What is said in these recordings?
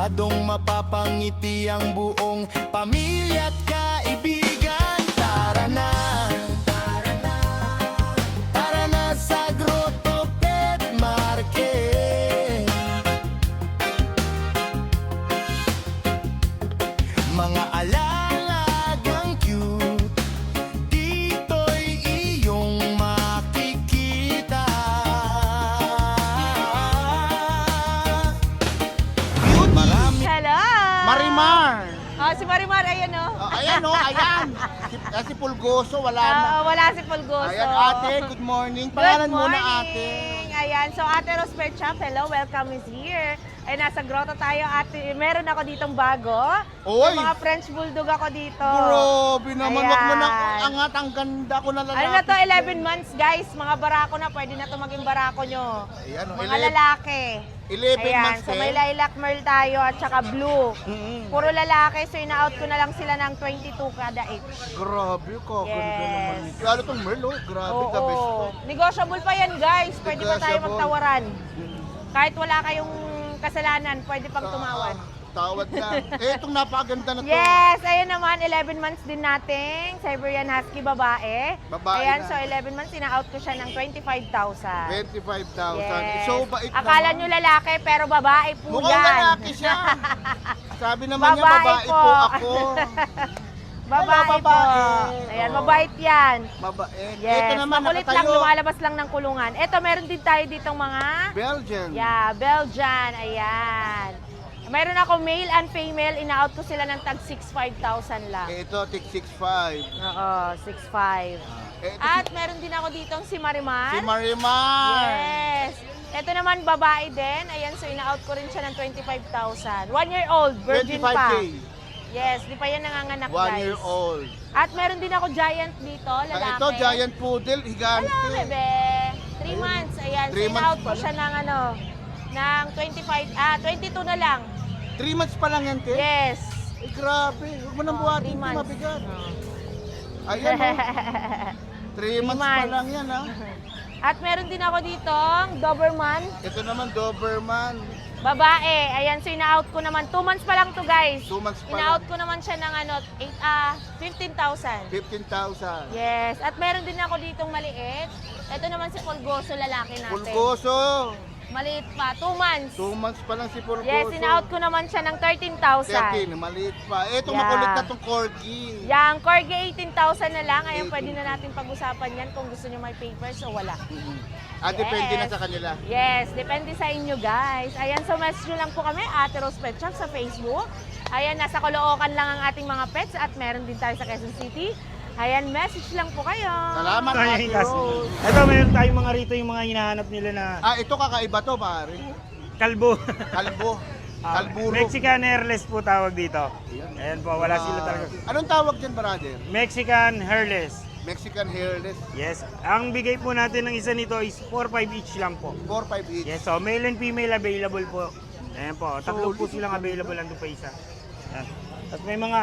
Siguradong mapapangiti ang buong pamilya at kaibigan. Tara na, tara na sa Grotto Pet Market. Mga alagang cute, dito'y iyong makikita. Marami. Hello! Marimar! Oh, si Marimar, ayan o. Ayan o, ayan. Si Pulgoso, wala na. Wala si Pulgoso. Ayan, ate, good morning. Good Pangalan morning. muna, ate. Ayan, so Ate Rose Pet Shop, hello, welcome is here. Ay, nasa grotto tayo, ate. Meron ako ditong bago. Oy! May mga French Bulldog ako dito. Grabe naman, wag mo na Ayan. angat, ang ganda ko na lalaki. Ano na to, 11 months guys, mga barako na, pwede na to maging barako nyo. Ayan, o, Mga lalaki. 11 Ayan, months so may eh. lilac merle tayo at saka blue. Mm-mm. Puro lalaki, so ina-out ko na lang sila ng 22 kada each. Grabe, kakanda naman. Yes. Lalo tong Merlo, grabe, Oo, the best to. negotiable pa yan guys, pwede pa tayo Negotiable. magtawaran. Mm. Kahit wala kayong kasalanan, pwede pang tumawad. Tawad lang. Eh, itong napakaganda na to. Yes, ayun naman, 11 months din nating Siberian Husky babae. Babae Ayan, na. so 11 months, ina-out ko siya ng 25,000. 25,000. Yes. So, bait Akala naman. nyo lalaki, pero babae po Mukhang yan. lalaki siya. Sabi naman niya, Babae babae po. po ako. Babae Wala, po. babae. Ayan, Oo. mabait yan. Mabait. Yes, Ito naman, makulit lang, nakatayo. lumalabas lang ng kulungan. Ito, meron din tayo ditong mga Belgian. Yeah, Belgian, ayan. Mayroon ako male and female, ina-out ko sila ng tag 65,000 lang. Ito, tig 6'5". Oo, 65. Ito At meron din ako ditong si Marimar. si Marimar. Yes. Ito naman babae din. Ayan, so ina-out ko rin siya ng 25,000. 1 year old, virgin 25K. pa. Yes, di pa yan nanganganak 1 guys. year old. At meron din ako giant dito, lalaki. Ito, giant poodle, higante. Hello, bebe. 3 months. Ayan, so 3 months ina-out ko pala. siya ng ng 22 na lang. 3 months pa lang yan, te? Yes. Eh, grabe. Huwag mo nang Oh, buhatin, 3 te, months. mabigat. Oh. Ayan, oh. 3 months pa months. lang yan, ha? At meron din ako ditong Doberman, Ito naman, Doberman. babae. Ayan, so ina-out ko naman. 2 months pa lang to guys. 2 months pa Ina-out lang. ko naman siya ng 15,000. 15,000. Yes. At meron din ako ditong maliit. Ito naman si Pulgoso, lalaki natin. Pulgoso. Maliit pa, 2 months. 2 months pa lang si Pulgoso. Yes, ina-out ko naman siya ng 13,000. 13, maliit pa. Ito, Yeah. makulit na tong corgi. Yang Corgi 18,000 na lang. Ayan, 18. pwede na natin pag-usapan yan kung gusto nyo may papers o wala. Depende na Yes. sa kanila. Yes, depende sa inyo guys. Ayan, so message nyo lang po kami, Ate Rose Pet Shop sa Facebook. Ayan, nasa Caloocan lang ang ating mga pets at meron din tayo sa Quezon City. Ayan, message lang po kayo. Salamat, Ayan, Ate guys. Rose. Ito, mayroon tayong mga rito yung mga hinahanap nila na Ito kakaiba to, pare. kalbo. Kalbo. Kalburo. Mexican hairless po tawag dito. Ayan. Ayan po, wala sila talaga. Anong tawag dyan, brother? Mexican hairless. Mexican hairless. Yes. Ang bigay po natin ng isa nito is 4-5 each lang po. 4-5 each. Yes, so male and female available po. Ayan po, tatlo po Solid. silang available, ando pa isa. Ayan. At may mga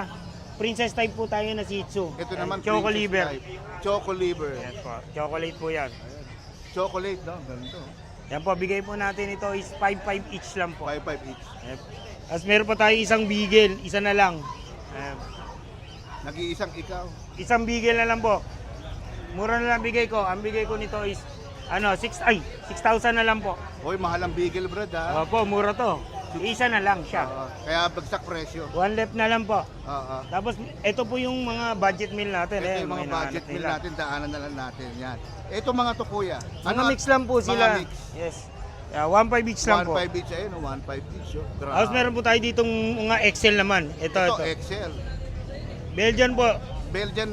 princess type po tayo na Shih Tzu. Ito Ayan, naman, Choco princess liver. type. Choco liver. Ayan po, chocolate po yan. Chocolate, no? Ganito. Yan po, bigay po natin ito is 5-5 each lang po. 5-5 each. Ayan. Tapos meron pa tayo isang beagle, isa na lang. Ayan. Nag-iisang ikaw. Isang beagle na lang po. Mura na lang bigay ko. Ang bigay ko nito is 6,000 na lang po. Hoy, mahal ang beagle, brad, ha? Opo, mura to. Isa na lang siya. Kaya bagsak presyo. One left na lang po. Oo. Tapos ito po yung mga budget meal natin. Ito yung mga hinahanap budget meal nila. natin, daanan na lang natin. Yan. Ito mga to, kuya. Mga mix lang po sila. Mga mix. Yes. 1.5 each lang po. 1.5 each, ayun, 1.5 each. Oh. Grabe. Tapos meron po tayo ditong mga Excel naman. Ito. Excel. Belgian po. Belgian.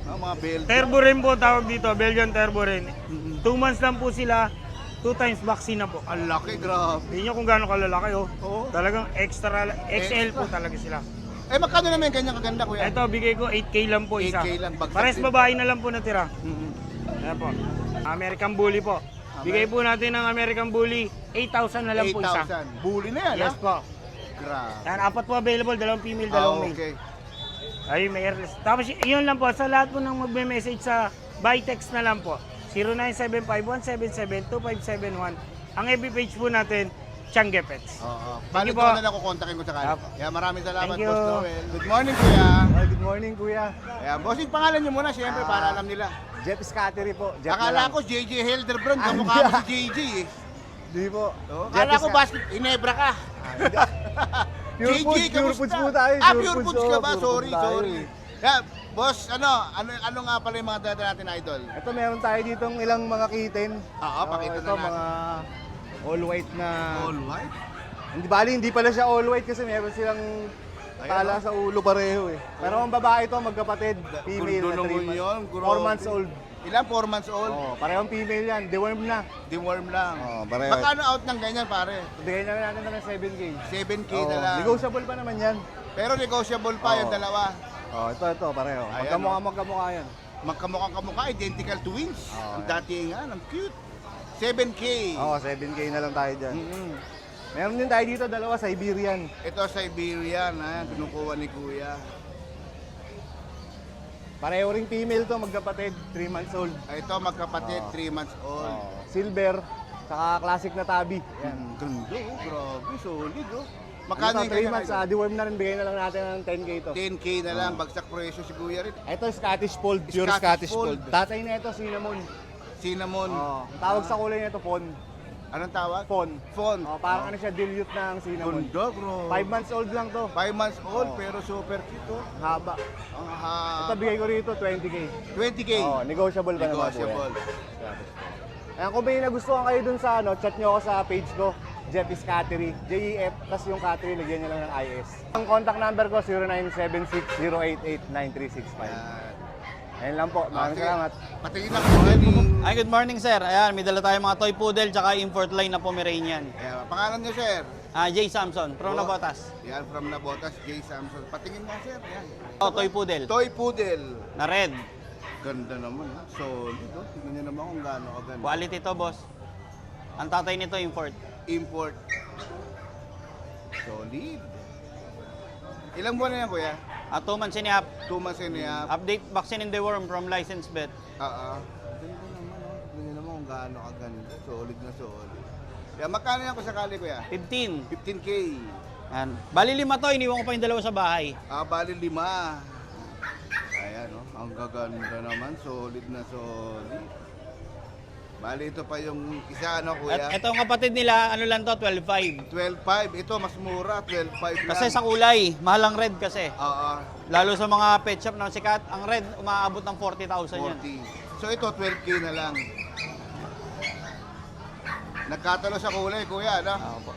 Mga Belgian. Turbo rin po tawag dito. Belgian turbo rin. Mhm. 2 months lang po sila. 2 times vaccine na po. Ang laki, grabe. Hindi nyo kung gaano kalalaki oh. Oo. Talagang extra, XL po talaga sila. Eh, magkano naman yung kanyang kaganda, kuya? Ito, bigay ko 8K lang po isa. 8K lang, bagsak Pares din. babae na lang po natira. Mhm. Ayan po. American Bully po. Bigay po natin ng American Bully, 8,000 na lang po isa. 8,000. Bully na yan, Yes ha? po. Grabe. Yan, 4 po available, 2 female, 2 male. Okay. Ay, may airless. Tapos yun lang po, sa lahat po ng magme-message sa by text na lang po. 0975-177-2571. Ang FB page po natin, Tiangge Pets. Oo. Thank Bali you ko po. na lang kukontakin ko sakali. Apo. Kaya maraming salamat, Thank you. Boss Noel. Good morning, Kuya. Good morning, kuya. Ayan, bossing pangalan niyo muna, siyempre, para alam nila. Jeff Scattery po. Jeff na Akala lang. ko JJ Helderbrand, kamukha mo si JJ eh. Di po. Oh, Jeff akala ko Scat- basket, inebra ka. Pure JJ, foods, pure kamusta? foods po tayo. Ah, pure foods ka oh, ba? pure Sorry, foods tayo. sorry. Yeah, boss, ano nga pala yung mga data natin, idol? Ito meron tayo ditong ilang mga kitten. Oo, pakita ito, na natin. mga all white na... All white? Hindi pala siya all white kasi meron silang tala sa ulo pareho eh. Pero ang babae ito, magkapatid. Female Gundo na 3 naman months. yun, 4 months old. Ilan? 4 months old? Oh, parehong female yan. Deworm na. Deworm lang. Oo, pareho. Magkano out ng ganyan, pare? Bigay na natin ito ng 7K. 7K Oo, na lang. negotiable pa naman yan. Pero negotiable pa yung Oo. dalawa. Oh, ito, pareho. Ayan, Magkamukha yan. Magkamukhang kamukha, identical twins. Oo, Ang yan. datingan, ang cute. 7K. Oo, 7K na lang tayo dyan. Mm-mm. Meron din tayo dito, dalawa, Siberian. Ito Siberian, ha? Kinukuha ni Kuya. Pareho ring female to, magkapatid, 3 months old. Ito magkapatid, 3 months old. Silver, saka classic na tabi. Yan. Ang ganda, oh. Grabe, solid, oh. Magkano Magkano yung 3 ganyan, months, idol? deworm na rin, bigay na lang natin ng 10K to. 10K na lang, bagsak presyo si Kuya rin. Ito, Scottish Fold, pure Scottish Scottish Fold. Fold. Tatay na ito, cinnamon. Cinnamon. Ang tawag sa kulay nito, Fawn. Anong tawag? Fawn. Fawn. Parang ano siya, dilute ng cinnamon. Ganda, bro. 5 months old lang to. 5 months old, Oo. pero super cute, oh. Haba. Ang Ito, bigay ko rito, 20K. 20K. Oh, negotiable pa naman po Negotiable. yan. Ayan, kung may nagustuhan kayo dun sa chat nyo ako sa page ko, Jeff is Cattery, JEF, tas yung Cattery, lagyan nyo lang ng IS. Ang contact number ko, 0976-088-9365. Yan. Ayun lang po, maraming Okay. salamat. Patingin ako ni... Ay, good morning sir. Ayan, may dala tayong mga toy poodle tsaka import line na Pomeranian. Ayan, pangalan niyo, sir? Jay Samson, from Oh. Nabotas. Yan, from Nabotas, J. Samson. Patingin nga, sir. Yan. Oh, toy poodle. Toy Poodle. Na red. Ganda naman, ha? Solid, oh. Tingnan niyo naman kung gaano kaganda. Quality to, boss. Ang tatay nito, import. Import. Solid. Ilang buwan na yan, kuya? 2 months and a half. 2 months and a half. Update vaccine in the worm from licensed vet. Oo. Ganda naman, oh. Tingnan niyo naman kung gaano kaganda. Solid na solid. Yan, magkano yan kung sakali, kuya? 15. 15K. Ayan. Bali 5 to, iniwan ko pa yung dalawa sa bahay. Bali 5. Ayan, oh. Ang gaganda naman. Solid na solid. Bali, ito pa yung isa, ano, kuya? At itong kapatid nila, ano lang to, 12.5. 12.5. Ito, mas mura. 12.5 lang. Kasi sa kulay, mahal ang red kasi. Oo. Lalo sa mga pet shop na sikat, ang red umaabot ng 40,000 yan. 40. So, ito, 12K na lang. Nagkatalo sa kulay, kuya, ano? Opo.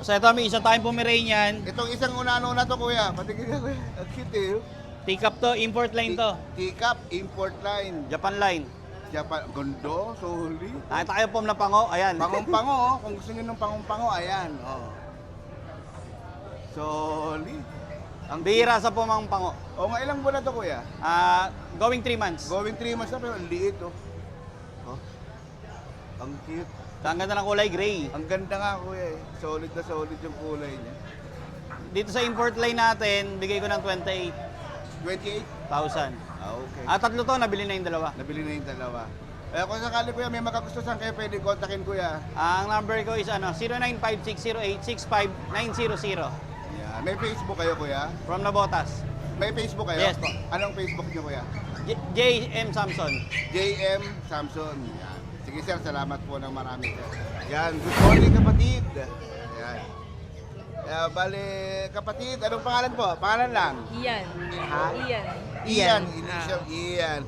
So ito, may isa tayong Pomeranian. Itong isang una-una to, kuya. Patigil ka, kuya. Ang cute, eh. Teacup to, import line to. Teacup, import line. Japan line. Japan, gondo, solid. Nakita kayo pom na pango, ayan. Pangong-pango, oh. Kung gusto niyo ng pangong-pango, ayan. Oh. Solid. Ang Bihira sa pomang pango. O nga, ilang buwan na to, kuya? Going 3 months. Going 3 months na, pero ang liit, oh. Oh. Ang cute. Ang ganda ng kulay, gray. Ang ganda nga, kuya, eh. Solid na solid yung kulay niya. Dito sa import line natin, bigay ko ng 28,000. 28? Okay. Tatlo to, nabili na yung dalawa. Nabili na yung dalawa. Kung sakali, kuya, may makagustuhan kayo, pwede kontakin, kuya. Ang number ko is 0956086590. Yeah. May Facebook kayo, kuya? From Nabotas. May Facebook kayo? Yes po. Anong Facebook niyo, kuya? JM Samson. JM Samson. Yan. Sige, sir. Salamat po ng marami, sir. Yan. Good morning, kapatid. Yan. Bale, kapatid, anong pangalan po? Pangalan lang? Ian. Ha? Ian. Ian. Initial Ian.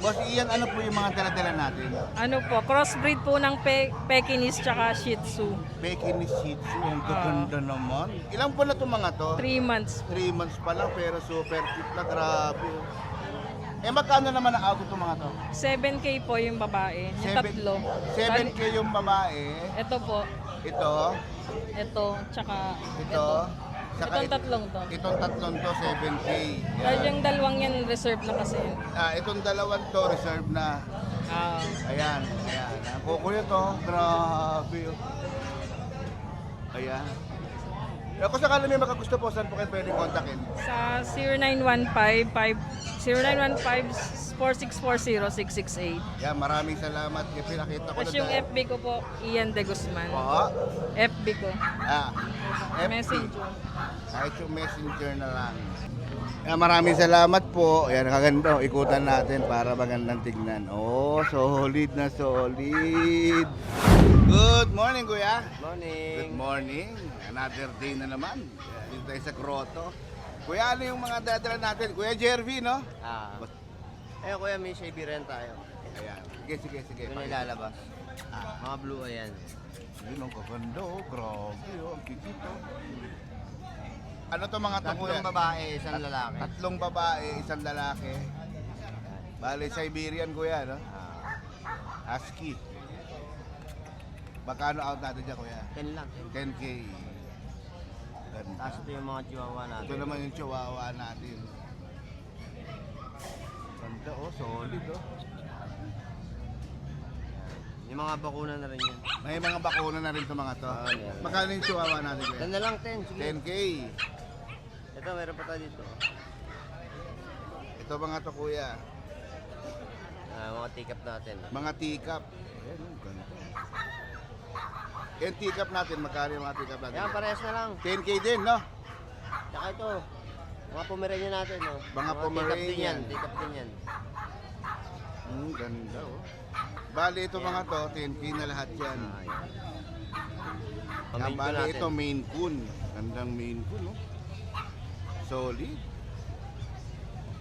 Boss Ian, ano po yung mga dala-dala natin? Ano po, crossbreed po ng Pekingese tsaka Shih Tzu. Peking Shih Tzu. Ang gaganda naman. Ilang buwan na itong mga to? 3 months. 3 months pa lang, pero super cute na. Grabe. Magkano naman ang out itong mga to? 7K po yung babae. Yung tatlo. 7K yung babae. Ito po. Ito. Ito. Tsaka Ito. Saka Itong tatlong to. Itong tatlong to, 7K. Tapos yung dalawang yan, reserve na kasi. Itong dalawang to, reserve na. Ah. Ayan, ayan. Ang kukuyo to, grabe. Oh. Ayan. Kung sakali may makagusto po, saan po kayo pwedeng kontakin? Sa 0915-4640668. Yan, maraming salamat. Yung pinakita ko Tapos na yung FB ko po, Ian De Guzman. Oo. FB ko. FB. Messenger. Kahit yung messenger na lang. Yan, maraming salamat po. Yan, kaganda. Ikutan natin para magandang tignan. Oh, solid na solid. Good morning, Kuya. Morning. Good morning. Another day na naman. Dito tayo sa grotto. Kuya, ano yung mga dadala natin? Kuya Jervy, no? Kuya, may shady rin tayo. Ayan. Sige. Ito na ilalabas. Mga blue, ayan. Yun, ang kaganda, oh. Grabe, oh. Ang kikito. Ano to mga to, Kuya? Tatlong babae, isang lalaki. Tatlong babae, isang lalaki. Bale, Siberian, Kuya, no? Husky. Magkano out natin dyan, Kuya? 10 lang. 10K. Ganda. Tapos ito yung mga chihuahua Ito natin. naman yung chihuahua natin. Ganda, oh. Solid, oh. Yung mga bakuna na rin yun. May mga bakuna na rin ito mga to. Yeah. Magkano yung chihuahua natin, Kuya? 10 na lang, 10. Sige. 10K. Ito, meron pa tayo dito. Ito mga to, Kuya. Mga teacup natin. Mga teacup. Ayan, oh, ganda. Yung teacup natin, magkano yung mga teacup natin? Yan, parehas na lang. 10K din, no? Tsaka ito, mga Pomeranian natin, no? Mga Pomeranian. Teacup din yan. Teacup din yan. Ganda, oh. Bali, ito mga to, 10K na lahat yan. Yan, Pamain ko bali, natin. ito, Maine Coon. Gandang Maine Coon, no? Solid.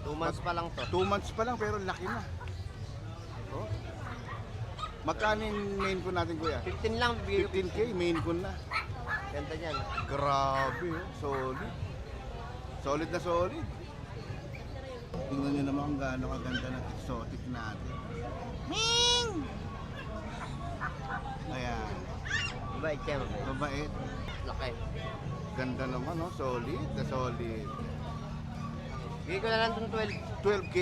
2 months pa lang to. 2 months pa lang, pero laki na. Oh. Magkano yung Maine Coon natin, Kuya? 15 lang, bigay ko. 15K, Maine Coon na. Ganda niyan. Grabe, oh. Solid. Solid na solid. Tingnan nyo naman kung gaano kaganda ng exotic natin. Ming! Ayan. Mabait siya, mabait. Mabait. Laki. Ganda naman, no? Solid na solid. Bigay ko na lang itong 12. 12K.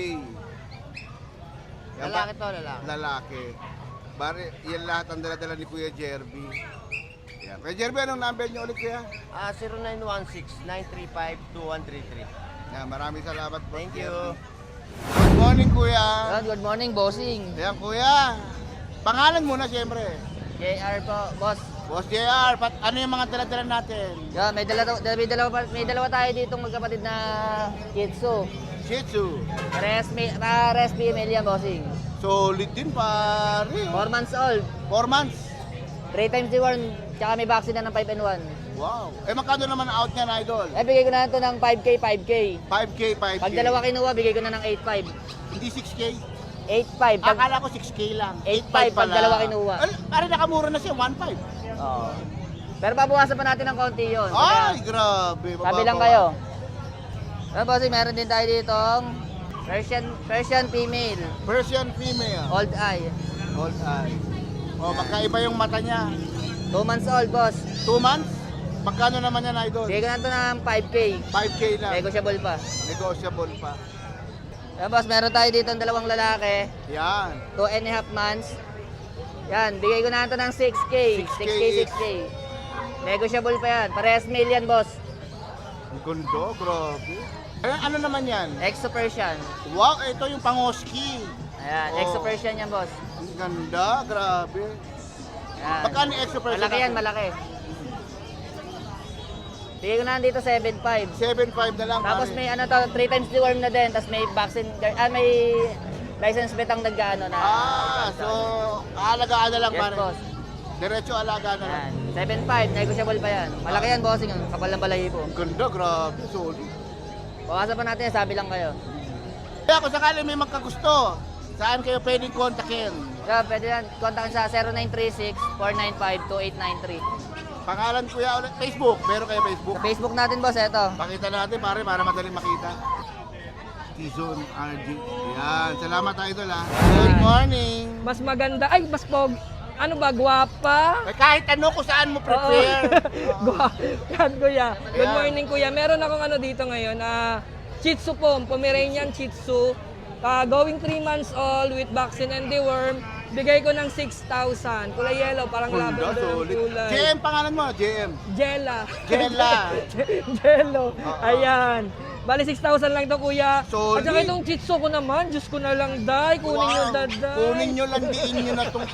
Yan Lalaki ba? to, lalaki. Lalaki. Bari, yan lahat ang dala-dala ni Kuya Jerby. Yan. Kuya Jerby, anong number niyo ulit, Kuya? 0916-935-2133. Yan, maraming salamat po. Thank you. Good morning, Kuya. Good morning, bossing. Yan, Kuya. Pangalan muna, siyempre. JR po, boss. Boss JR, ano yung mga dala-dala natin? Yeah, may dalawa tayo dito magkapatid na Shih Tzu. Shih Tzu. Pares female yan, bossing. Solid din, pare. 4 months old. 4 months. 3 times deworm, tsaka may vaccine na ng 5 and 1. Wow. Eh, magkano naman ang out niya na, idol? Eh, bigay ko na ito ng 5K, 5K. 5K, 5K. Pag dalawa kinuha, bigay ko na ng 8.5. Hindi 6K? 8.5. Pag, Akala ko 6K lang. 8.5 pag dalawa kinuha. Ay, parang nakamura na siya, 1.5. Oo. Pero babawasan pa natin ng konti yun. Ay, grabe. Sabi lang kayo. Pero bossing, meron din tayo ditong Persian female. Persian female. Old eye. Old eye. Oh, magkaiba yung mata niya. 2 months old, boss. 2 months? Magkano naman yan, idol? Bigay ko na ito ng 5K. 5K lang. Negotiable pa. Negotiable pa. Yan, boss, meron tayo dito ng dalawang lalaki. Yan. 2.5 months. Yan, bigay ko na ito ng 6K. 6K. Negotiable pa yan. Parehas male yan, boss. Ang ganda, grabe. Ano naman yan? Exo Persian. Wow, ito yung pangoski. Ayan, Oh. Exo Persian yan, boss. Ang ganda, grabe. Yan. Magkano yung extra person Malaki yan, natin? malaki. Bigay ko na dito 7.5. 7.5 na lang. Tapos pare. may ano to, 3 times deworm na din. Tapos may vaccine, may license betang nag-ano na. So, aalagaan na lang, Yes, pare. boss. Diretso alagaan na lang. Yan, 7.5, negotiable pa yan. Malaki yan, bossing. Ang kapal ng balahibo. Ang ganda, grabe, solid. Bawasan pa natin, sabi lang kayo. Kaya kung sakali may magkagusto, saan kayo pwedeng kontakin? Yeah, pwede yan. Contact sa 0936-495-2893. Pangalan kuya ulit, Facebook. Meron kayo Facebook? Sa Facebook natin, boss, eto. Pakita natin, pare, para madaling makita. Tizon RG. Yan, salamat idol ha. Good morning. Mas maganda, ay, mas ano ba, guwapa? Eh, kahit ano kung saan mo prepare. Yan, kuya. Good Ayan. morning, kuya. Meron akong ano dito ngayon, Shih Tzu po, Pomeranian Shih Tzu. Going 3 months old with vaccine and deworm. bigay ko ng 6,000. Kulay yellow, parang Ganda, lavender ang solid. kulay. JM pangalan mo, JM. Jella. Jella. Jello. Ayan. Bali 6,000 lang to kuya. Solid. At saka itong chitso ko naman, Diyos ko na lang, day. Kunin nyo, daday. Kunin nyo lang, diin nyo na itong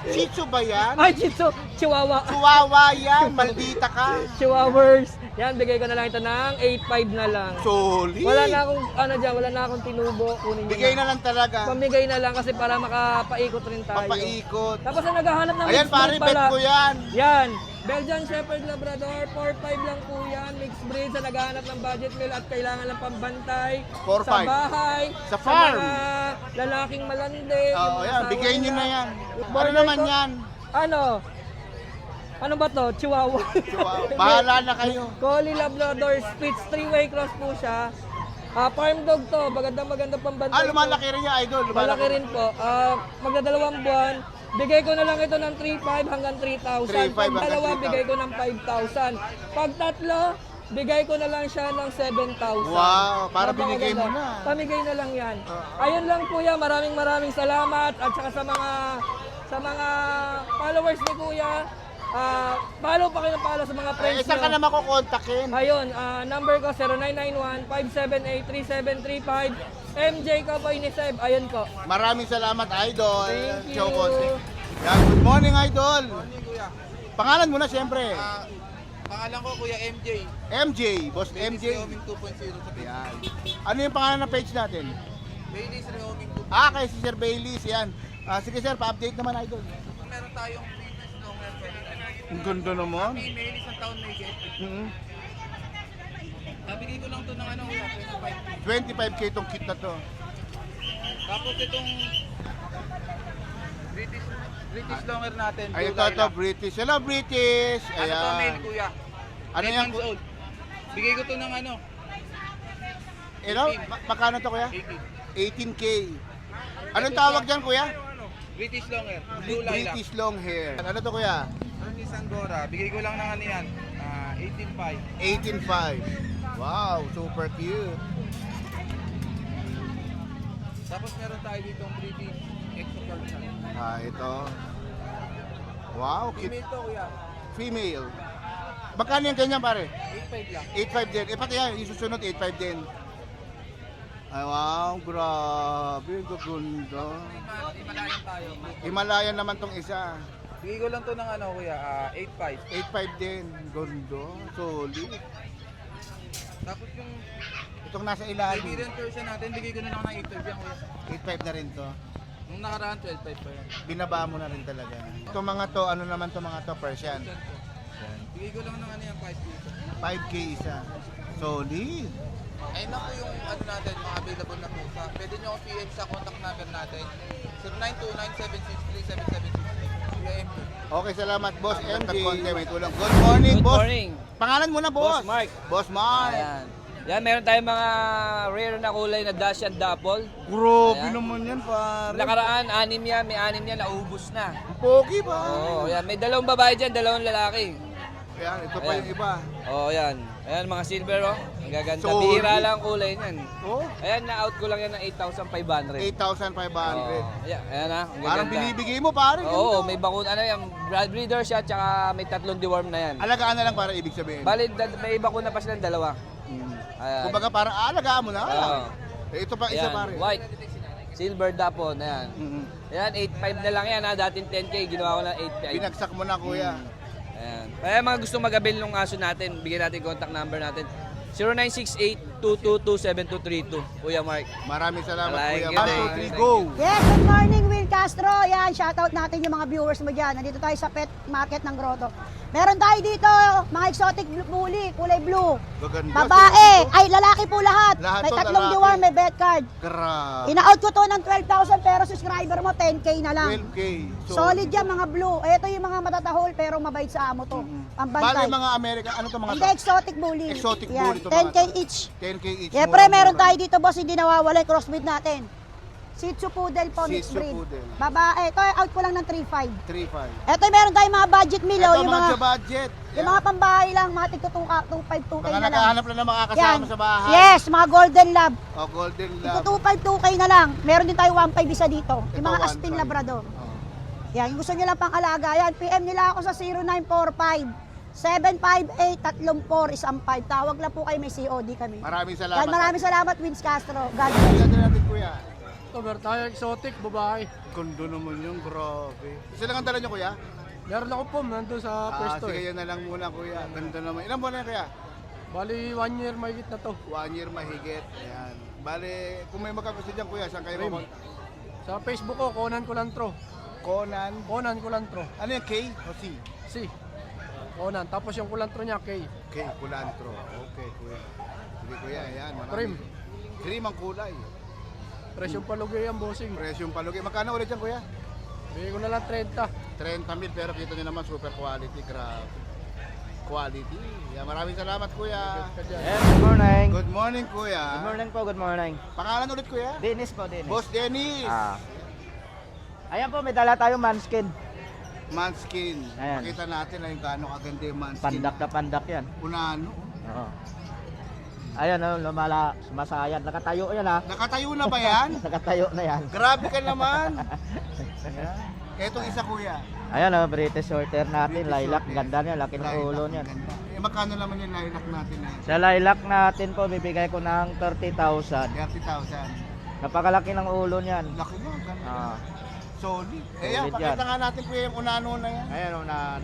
Shih Tzu ba yan? Ay, chitso. Chihuahua. Chihuahua yan, maldita ka. Chihuahuas. Yan, bigay ko na lang ito ng 8,500 na lang. Solid. Wala na akong, ano dyan, wala na akong tinubo. Kunin nyo Bigay na lang talaga. Pamigay na lang kasi para makapaikot rin tayo. Papaikot. Tapos na naghahanap ng Ayan, mixed pare, breed bet pala. ko yan. Yan. Belgian Shepherd Labrador, 4,500 lang po yan. Mixed breed sa naghahanap ng budget meal at kailangan lang pambantay. 4,500. Sa bahay. Sa farm. mga lalaking malandi. yung Oo, mga yan. asawa Bigay nyo nila. na yan. Ano Ano naman ito? yan? Ano? Ano ba to? Chihuahua. Chihuahua. Bahala na kayo. Collie Labrador Spitz, 3-way cross po siya. Farm dog to, magandang pambantay. Lumalaki rin yung idol. Malaki rin po. Magdadalawang buwan. Bigay ko na lang ito ng 3,500 hanggang 3,000. 3,500 Pag dalawa, hanggang 3,000. bigay ko ng 5,000. Pag tatlo, bigay ko na lang siya ng 7,000. Wow, para Napakaganda. binigay mo na. Pamigay na lang yan. Ayun lang kuya, maraming salamat. At saka sa mga followers ni kuya, follow pa kayo ng follow sa mga friends Saan ka nyo. na makukontakin? Ayun, number ko 0991-578-3735. MJ Kapoy ni Seb. Ayun ko. Maraming salamat, idol. Thank you. Chow Conte. Yan, good morning, idol. Pangalan mo na, siyempre. Pangalan ko Kuya MJ. MJ, Boss MJ. Reoming 2.0 sa Pilipinas. Yan. Ano yung pangalan ng page natin? Baileys Reoming 2.0. Kay si Sir Baileys, yan. Sige sir, pa-update naman, idol. Meron tayong previous longer Ang ganda naman. female, isang taon may get. Nabigay ko lang to ng 25. 25k itong kit na to. Tapos itong British longer natin. Ay, Blue ito, Lilac. British. Hello, British. Ano to, male Ayan. kuya? Ano 8 yan? months old. Bigay ko to ng Magkano to, kuya? 80. 18k. Anong tawag dyan, kuya? British longer. Blue Lilac. British long hair. Ano to, kuya? Bernice Angora. Bigay ko lang ng yan. 18.5. 18.5. Wow, super cute. Tapos meron tayo ditong British Exopersian. Ito. Wow, cute. Female to kuya. Female. Magkano yung ganyan, pare? 8.5 lang. 8.5 din. Pati yan, yung susunod, 8.5 din. Ay, wow, grabe. Gaganda. Himalayan tayo. Himalayan naman tong isa. Bigay ko lang to ng kuya, 8.5. 8.5 din. Ganda. Solid. Tapos yung Itong nasa ilalim. Siberian Persian natin, bigay ko na lang ng 8.5 yan kuya. 8.5 na rin to. Nung nakaraan, 12.5 pa yan. Binaba mo na rin talaga. Itong mga to, ano naman to mga to, Persian. Bigay ko lang ng yan, 5 dito. 5k isa. Solid. Ayun na po yung natin, mga available na pusa. Pwede nyo ako PM sa contact number natin. 0929-763-7763. Kuya MJ. Okay, salamat, Boss MJ. May tulong. Good morning, Good Boss. morning. Pangalan mo na, Boss. Boss Mark. Boss Mark. Ayan. Yan, meron tayong mga rare na kulay na dash and dapple. Grabe Ayan. naman yan, pare. Nakaraan, 6 yan. May 6 yan, naubos na. Pogi ba? Oo, yan. May 2 babae dyan, 2 lalaki. Ayan, ito pa Ayan. yung iba. Oo, yan. Ayan, mga silver, oh. Ang gaganda. Solid. Bihira lang ang kulay niyan. Oh, Ayan, na-out ko lang yan ng 8,500. 8,500. Ayan, ayan ha. Ang Parang gaganda. binibigay mo, pare. Oo, Ganito. may bakun, ano yan, brad breeder siya, tsaka may 3 deworm na yan. Alagaan na lang para ibig sabihin. Bali, may bakuna pa silang 2. Ayan. Kumbaga parang alagaan mo na. Oo. Ito pa isa, Ayan, pare. white. Silver dapon, ayan. Mhm. Ayan, 8,500 na lang yan ha. Dating 10K, ginawa ko lang 8,500. Binagsak mo na, kuya. Ayan. Kaya mga gusto magabil ng aso natin, bigyan natin contact number natin. 0968-222-7232. Kuya Mark. Maraming salamat, Like kuya. it, 1, 2, 3, go! Yes, good morning Will Castro. Yan, shoutout natin yung mga viewers mo dyan. Nandito tayo sa pet market ng Grotto. Meron tayo dito, mga exotic bully, kulay blue. Gaganda. Babae, ay lalaki po lahat. Lahat May to 3 lalaki. deworm, may vet card. Grabe. Ina-out ko to ng 12,000 pero subscriber mo 10K na lang. 12K. Solid yan mga blue. Ito yung mga matatahol pero mabait sa amo to. Pambantay. Bali mga Amerika, ano to mga Hindi, to? exotic bully. Exotic Yan, bully to mga 10K to. each. 10K each. Siyempre, Mura-mura. meron tayo dito boss, hindi nawawala yung crossbreed natin. Shih Tzu Poodle po, Shih mixed Tzu breed. Poodle. Babae, ito out ko lang ng 3,500. 3,500. Ito meron tayong mga budget meal, Ito yung mga mga, budget. yung mga pambahay lang, mga tig 2,500, 2K Mga na lang. naghahanap lang ng makakasama sa bahay. Yes, mga golden lab. O, golden Tig lab. 2,500, 2K na lang. Meron din tayo 1,500 isa dito. Yung Ito, mga 1,500. Aspin Labrador. Yan, gusto nyo lang pang alaga. Yan, PM nila ako sa 0945-758-3415. Tawag lang po kayo, may COD kami. Maraming salamat. Yan, maraming salamat, Vince Castro. God bless. Pagkakita natin, kuya. Meron tayo exotic, babae. Kondo naman yung grabe. Isa lang ang dala nyo, kuya? Meron ako po, nandun sa pwesto Sige, yan na lang muna, kuya. Ganda naman. Ilan buwan na yan, kuya? Bali, 1 year mahigit na to. 1 year mahigit. Ayan. Bale, kung may magkagusto dyan, kuya, saan kayo Rim. Sa Facebook ko, Conan Kulantro. Conan. Conan Kulantro. Ano yung K o C? Si. Conan. Tapos yung kulantro niya, K. K, Kulantro. Okay, kuya. Sige, kuya, ayan. Marami. Cream. Cream ang kulay. Presyong palugay ang bossing. Presyong palugi. Magkano ulit yan, kuya? Bigay ko na lang 30. 30,000, pero kita nyo naman super quality. Grabe. Quality. Yan, maraming salamat, kuya. Good morning. Good morning, kuya. Good morning po, good morning. Pangalan ulit, kuya? Dennis po, Dennis. Boss Dennis. Ayan po, may dala tayong manskin. Manskin. Ayan. Pakita natin na yung gaano kaganda yung manskin. Pandak na pandak yan. Unano. Oo. Ayan, sumasayad. Nakatayo yan ha. Nakatayo na ba yan? Nakatayo na yan. Grabe ka naman. Etong isa, kuya. Ayan British Shorter natin. British Lilac, Shorter. ganda niya. Laki ng Lilac, ulo niyan. ganda. Magkano naman yung lilac natin na yun? Sa lilac natin po, bibigay ko ng 30,000. 30,000. Napakalaki ng ulo niyan. Laki mo, ganda. Ah. Solid. Solid Ayan, pakita yan. nga natin, kuya, yung unano na yan. Ayan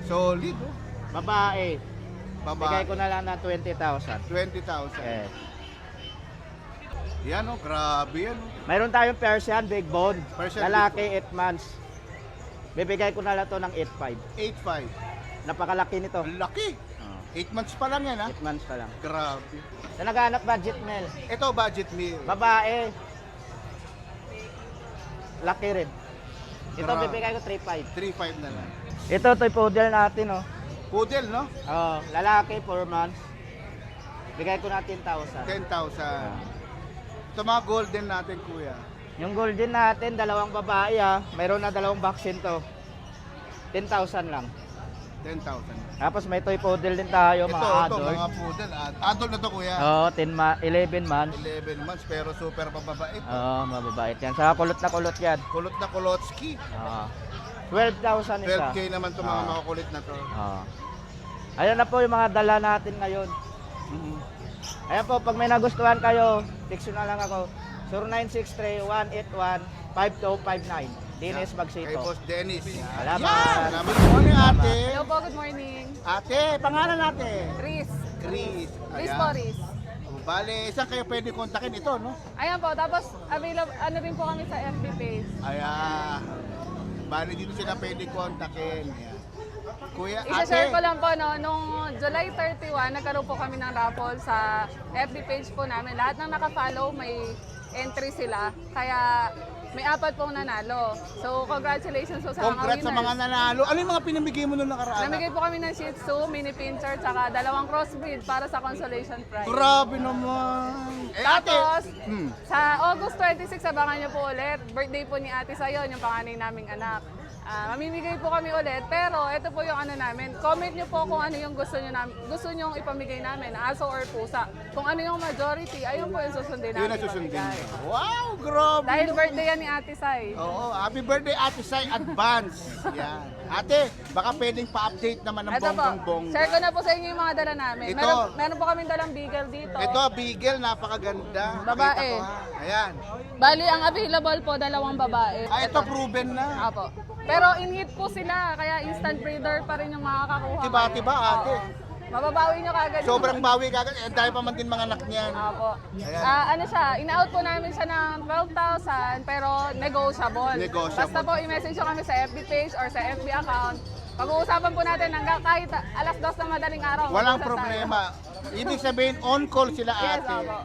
Solid, oh. babae. Baba. Bigay ko na lang ng 20,000. 20,000. Eh. Yan, oh, grabe yan, oh. Mayroon tayong Persian Big Bone. Persian Lalaki 8 months. Bibigay ko na lang to ng 8,500. 8,500. Napakalaki nito. Ang laki. 8 months pa lang yan, ha? 8 months pa lang. Grabe. Sa naghanap budget meal, Ito, budget meal. babae. Laki rin. Ito Grabe. bibigay ko 3,500. 3,500 na lang. Ito toy poodle natin oh. Poodle, no? Oh, lalaki 4 months. Bigay ko na 10,000. 10,000. Ito mga golden natin, kuya. Yung golden natin, dalawang babae ah. Mayroon na dalawang vaccine to. 10,000 lang. 10,000. Tapos may toy poodle din tayo, Ito, mga ito, adult. mga poodle. Adult na to, kuya. Oh, 11 months. 11 months, pero super mababait. Oh, mababait yan. Saka kulot na kulot yan. Kulot na Kolotski. Oh. 12,000 isa. 12K naman to mga Ah. makakulit na to. Oh. Ayan na po yung mga dala natin ngayon. Ayan po, pag may nagustuhan kayo, text nyo na lang ako. 0963-181-5259. Dennis Kay Magsito. Boss Dennis. Salamat. Yan. Salamat. Good morning, ate. Hello po, good morning. Ate, pangalan natin? Chris. Chris. Chris Ayan. Boris. Bale, saan kayo pwede kontakin ito, no? Ayan po, tapos available, ano rin po kami sa FB page. Ayan. Bale, dito sila pwede kontakin. Ayan. Kuya, Isa-share ate. ko lang po, no, nung July 31, nagkaroon po kami ng raffle sa FB page po namin. Lahat ng nakafollow, may entry sila. Kaya may 4 pong nanalo. So, congratulations po sa Congrats sa mga mga winners. nanalo. Ano yung mga pinamigay mo nung nakaraan? Namigay po kami ng Shih Tzu, mini pincher, tsaka 2 crossbreed para sa consolation prize. Grabe naman. Eh, ate. Tapos, Hmm. sa August 26, abangan niyo po ulit. Birthday po ni Ate Sayon, yung panganay naming anak. Mamimigay po kami ulit, pero ito po yung ano namin. Comment niyo po kung ano yung gusto niyo ipamigay namin, aso or pusa. Kung ano yung majority, ayun po yung susundin Yun namin. ang susundin. ipamigay. Wow, grabe. Dahil naman. birthday yan ni Ate Sai. Oo, happy birthday Ate Sai Advance. Yan. Ate, baka pwedeng pa-update naman ng Ito po, bonggang-bongga. share ko na po sa inyo yung mga dala namin. Ito. Meron po kaming dalang beagle dito. Ito, Beagle, napakaganda. Babae. Nakita ko, ha? Ayan. Bali, ang available po, 2 babae. Ito proven na. Apo. Pero in-hit po sila, kaya instant breeder pa rin yung makakakuha. Tiba-tiba, ngayon. ate. Oo. Mababawi nyo kagad. Sobrang bawi kagad. Eh, dahil pa man din mga anak niyan. Apo. Ayan. Ano siya, in-out po namin siya ng 12,000 pero negotiable. Negotiable. Basta po i-message nyo kami sa FB page or sa FB account. Pag-uusapan po natin hanggang kahit alas 2 ng madaling araw. Walang mag-uusap problema. Ibig sabihin, on-call sila tayo. Yes, ate. opo.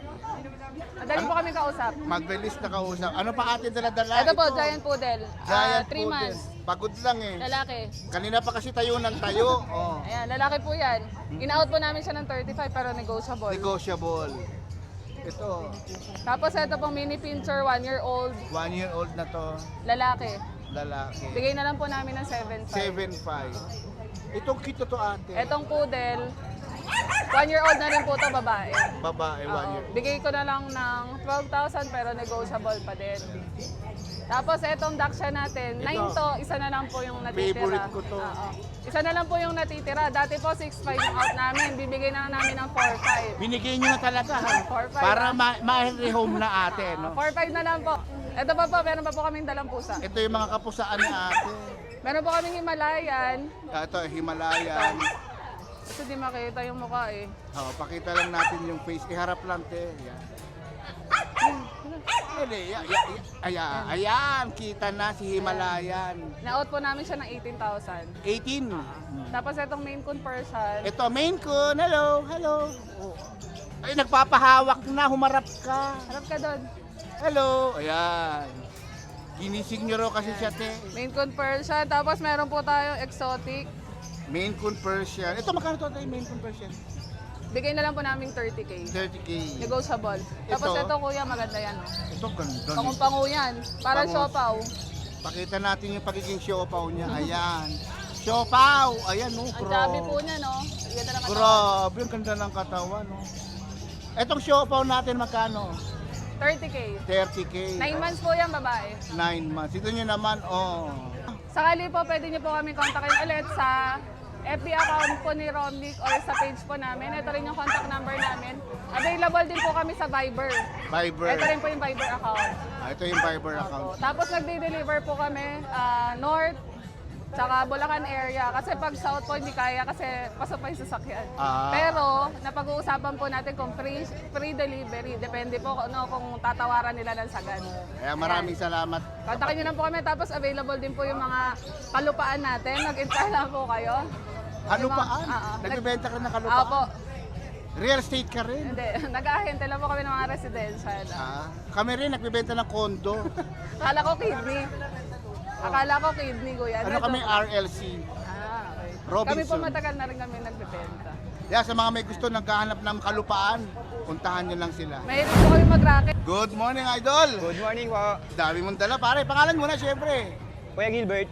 Madali po kami kausap. Mag-release na kausap. Ano pa ate dala-dala? Ito po, Giant Poodle. Giant 3 Poodle. months. Pagod lang eh. Lalaki. Kanina pa kasi tayo ng tayo. Oh. Ayan, lalaki po yan. In-out po namin siya ng 35 pero negotiable. Negotiable. Ito, Tapos ito pong mini pincher, 1-year-old, 1 year old na to. lalaki. Lalaki. Bigay na lang po namin ng 7,500. 7.5. Itong cute to ate. Etong poodle, 1-year-old na rin po to babae. Babae, 1 Oo. year. Bigay ko na lang ng 12,000 pero negotiable pa din. Tapos etong Daksha natin, 9 to, isa na lang po yung natitira. Favorite ko to. Oo. Isa na lang po yung natitira. Dati po 6.5 yung out namin, bibigay na lang namin ng 4.5. Binigay nyo na talaga ha. 4.5 Para na. ma-rehome na ate, no? 4.5 na lang po. Ito pa po, meron pa po kaming dalang pusa. Ito yung mga kapusaan ni ate. Meron po kaming Himalayan. Ito, Himalayan. Kasi di makita yung mukha eh. Oh, pakita lang natin yung face. Iharap lang, te. Yan. Ayan, kita na si Himalayan. Na-out po namin siya ng 18,000. 18. Tapos itong Maine Coon Persian. Ito, Maine Coon. Hello, hello. Oh. Ay, nagpapahawak na. Humarap ka. Harap ka doon. Hello. Ayan. Ginising nyo raw kasi siya, te. Maine Coon Persian. Tapos meron po tayong exotic. Maine Coon Persian. Ito, magkano to, te? Maine Coon Persian? Bigay na lang po namin 30K. 30K. Negotiable. Tapos Ito? ito kuya, maganda yan. Ito, ganda. Pangung-pangu yan. Para Pangus. siopaw. Pakita natin yung pagiging siopaw niya. Ayan. Siopaw! Ayan, no? Ang chubby po niya, no? Ganda ng katawan. Grabe, ang ganda ng katawan, no? Etong siopaw natin, magkano? 30K. 30K. 9 months po yan, babae. 9 months. Ito nyo naman, oh. Sakali po, pwede niyo po kami kontakin ulit sa FB account po ni Romnick or sa page po namin. Ito rin yung contact number namin. Available din po kami sa Viber. Viber. Ito rin po yung Viber account. Ito yung Viber account. Tapos nagde-deliver po kami North, tsaka Bulacan area. Kasi pag South po hindi kaya kasi pasok pa yung sasakyan. Ah. Pero napag-uusapan po natin kung free delivery. Depende po kung tatawaran nila ng sagad. Kaya maraming salamat. Kontakin nyo lang po kami. Tapos available din po yung mga kalupaan natin. Mag-install lang po kayo. Kalupaan? Oo. Nagbibenta ka ng kalupaan? Opo. Real estate ka rin? Hindi. Nag-ahente lang po kami ng mga residential. Kami rin, nagbibenta ng kondo. Akala ko kidney. Akala ko kidney, kuya. Ano kami, RLC. Okay. Robinson. Kami po matagal na rin kami nagbebenta. Yeah, sa mga may gusto naghahanap ng kalupaan, puntahan nyo lang sila. Mahilig po kami mag-racket. Good morning, Idol! Good morning po. Dami mong dala, pare. Pangalan mo na, syempre. Kuya Gilbert.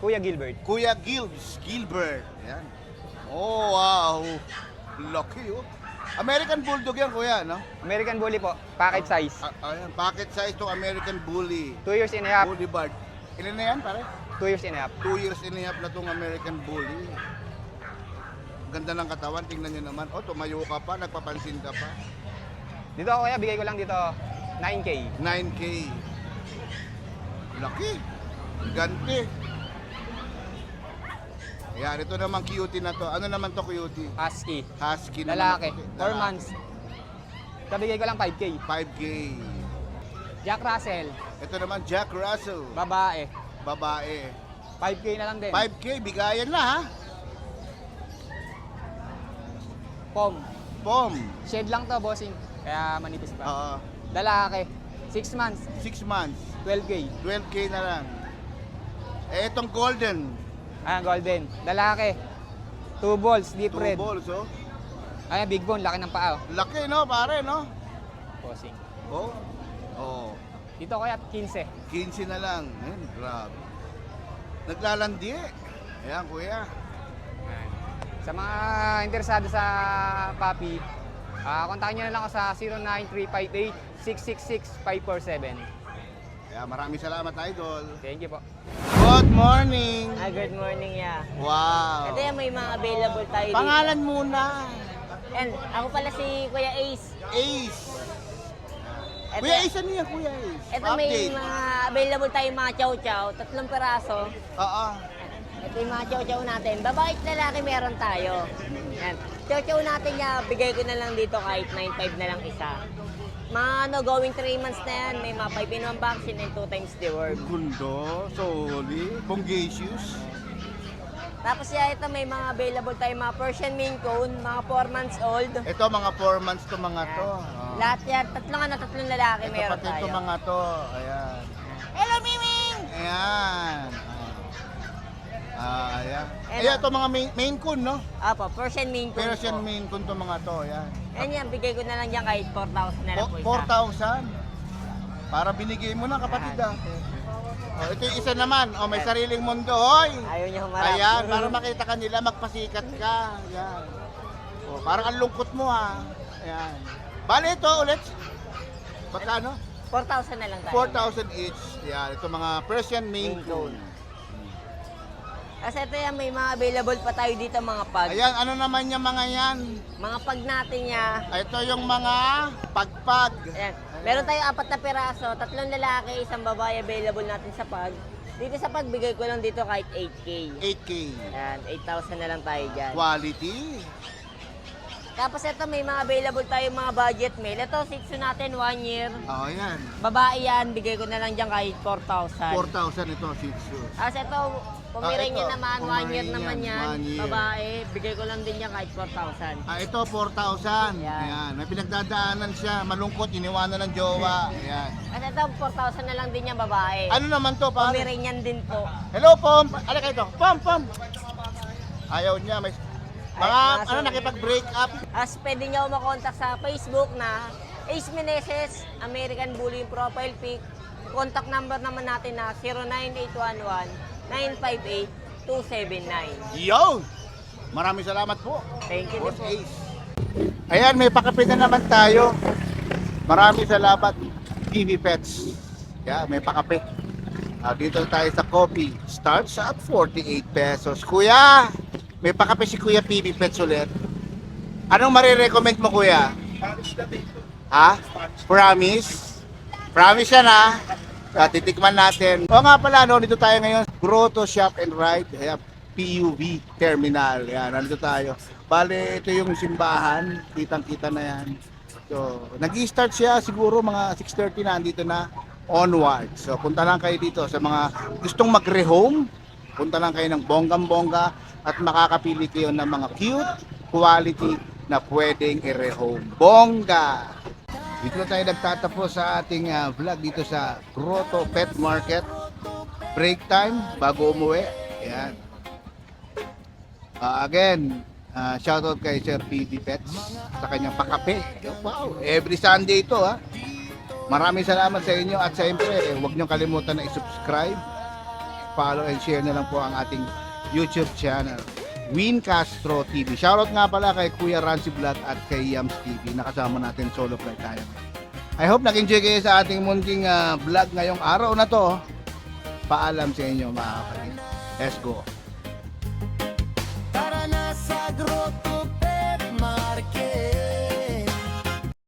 Kuya Gilbert. Kuya Gilbert. Yan. Oh, wow. Lucky, oh. American Bulldog yan, kuya, no? American Bully po. Package size. Ayan, packet size to American Bully. 2 years and a half. Bully Bard. Ilan na yan, pare? 2 years and a half. 2 years and a half na tong American Bully. Ganda ng katawan, tingnan nyo naman. Oh, tumayo ka pa, nagpapansin ka pa. Dito kuya, bigay ko lang dito 9K. 9K. Laki. Ganti. Ayan, ito naman cutie na to. Ano naman to cutie? Husky. Husky naman. Lalaki. na puti. 4 months. Kabigay ko lang 5K. 5K. Jack Russell. Ito naman Jack Russell. Babae. Babae. 5K na lang din. 5K, bigayan na ha. Pom. Pom. Shed lang to, bossing. Kaya manipis pa. Oo. Lalaki. 6 months. 6 months. 12K. 12K na lang. Eh, itong golden. Ayan, golden. Lalaki. 2 balls, deep 2 red. balls, oh. Ayan, big bone. Laki ng paa. Laki, no, pare, no? Bossing. Oh. Oh. Dito kaya 15. 15 na lang. Ayan, grabe. Naglalandi. Ayan, kuya. Sa mga interesado sa puppy, kontakin nyo na lang ako sa 09358-666-547. Kaya maraming salamat, Idol. Thank you po. Good morning. Good morning, yeah. Wow. Ito yan, may mga available tayo Pangalan muna. And ako pala si Kuya Ace. Ace. Ito, Kuya Ace, ano yan, Kuya Ace? ito may mga available tayo mga chow-chow, 3 peraso. Oo. Ito yung mga chow-chow natin. Babae at lalaki meron tayo. Yan. Chow-chow natin niya, bigay ko na lang dito kahit 9.5 na lang isa. Mga going 3 months na yan, may mga 5 in 1 vaccine and 2 times deworm. Gundo, solid, bongacious. Tapos ito may mga available tayo mga Persian Maine Coon, mga 4 months old. Ito, mga 4 months to mga to. Lahat yan, 3 lalaki Ito meron pati tayo. to mga to. Ayan. Hello, Miming! Ayan. Ayan. Ayan. Ayan, ito mga Maine Coon, no? Apo, Persian Maine Coon Persian po. Maine Coon to mga to. Ayan. Yan, bigay ko na lang yan kahit 4,000 na lang po isa. 4,000. Para binigay mo na, kapatid, ah. Oh, ito yung isa naman. Oh, may sariling mundo. Hoy! Ayaw niya humarap. Ayan, para makita ka nila, magpasikat ka. Ayan. Oh, parang ang lungkot mo, ha. Ayan. Bale, ito ulit. Magkano? 4,000 na lang tayo. 4,000 each. Yan, ito mga Persian Maine Maine Coon. Coon. Kasi ito yan, may mga available pa tayo dito mga pag. Ayan, ano naman yung mga yan? Mga pag natin niya. Ito yung mga pagpag. Ayan. Meron tayong 4 na piraso, 3 lalaki, 1 babae available natin sa pag. Dito sa pag, bigay ko lang dito kahit 8K. 8K. Ayan, 8,000 na lang tayo dyan. Quality. Tapos ito, may mga available tayong mga budget meal. Ito, Shih Tzu natin, 1 year. Oh, yan. Babae yan, bigay ko na lang dyan kahit 4,000. 4,000 ito, Shih Tzu. Tapos ito, Pomeranian ito, naman, 1 year Pomeranian, naman yan. 1 year. Babae, bigay ko lang din yan kahit 4,000. Ito, 4,000. Yan. Ayan. May pinagdadaanan siya. Malungkot, iniwanan ng jowa. Ayan. Kasi ito, 4,000 na lang din yan babae. Ano naman to, pare? Pomeranian din po. Hello, Pom. Ano kayo to? Pom. Ayaw niya. May... Mga, Ay, ano, nakipag-break up. As pwede nyo makontak sa Facebook na Ace Meneses, American Bully yung profile pic. Contact number naman natin na 09811-958-279. Yo! Maraming salamat po. Thank you din Boss po. Ace. Ayan, may pakape na naman tayo. Maraming salamat, TV Pets. Yeah, may pakape. Dito tayo sa coffee. Starts at 48 pesos. Kuya, may pakape si Kuya PB Pets ulit. Anong marirecommend mo, Kuya? Ha? Promise? Promise yan, ha? Titikman natin. O nga pala, no, dito tayo ngayon. Grotto Shop and Ride. Ayan, PUV Terminal. Yan, nandito tayo. Bale, ito yung simbahan. Kitang-kita na yan. So, nag-i-start siya siguro mga 6:30 na, andito na onward. So, punta lang kayo dito sa mga gustong mag-rehome. Punta lang kayo ng bonggang-bongga at makakapili kayo ng mga cute quality na pwedeng i-rehome. Bongga! Dito na tayo nagtatapos sa ating vlog dito sa Grotto Pet Market. Break time bago umuwi. Ayan. Again, shoutout kay Sir PB Pets sa kanyang pakape. Wow, every Sunday ito ha. Maraming salamat sa inyo at siyempre huwag niyo kalimutan na i-subscribe, follow and share na lang po ang ating YouTube channel, Win Castro TV. Shoutout nga pala kay Kuya Rancy Vlog at kay Yams TV. Nakasama natin solo flight tayo. I hope nag-enjoy kayo sa ating munting vlog ngayong araw na to. Paalam sa inyo mga kapatid. Let's go.